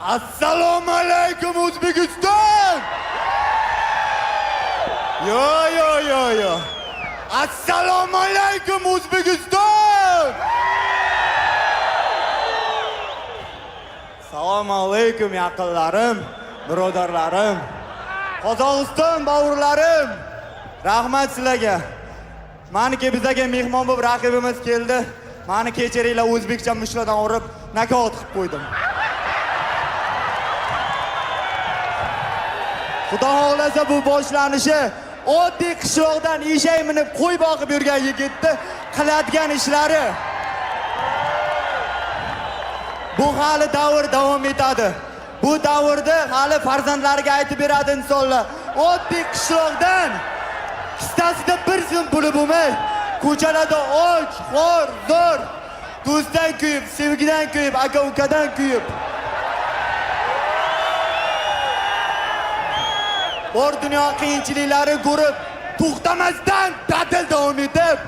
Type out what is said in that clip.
Assalomu alaykum O'zbekiston! Yo. Assalomu alaykum O'zbekiston! Assalomu alaykum yaqinlarim, birodarlarim. Qozog'iston bavurlarim. Rahmat sizlarga. Meniki bizga mehmon bo'lib raqibimiz keldi. Meni kechiringlar, o'zbekcha mushlardan urib, nakot qilib qo'ydim. Xudo xohlasa bu boshlanishi oddiy qishloqdan eshak minib qo'y boqib yurgan yigitni qiladigan ishlari. Bu hali davr davom etadi. Bu davrda hali farzandlariga aytib beradi insonlar. Oddiy qishloqdan kistasida bir so'm puli bo'lmay, ko'chalarda och, xor, zo'r, do'stdan kuyib, sevgidan kuyib, aka-ukadan kuyib. Bor dunyo qiyinchiliklari ko'rib, to'xtamasdan ta'til davom etib,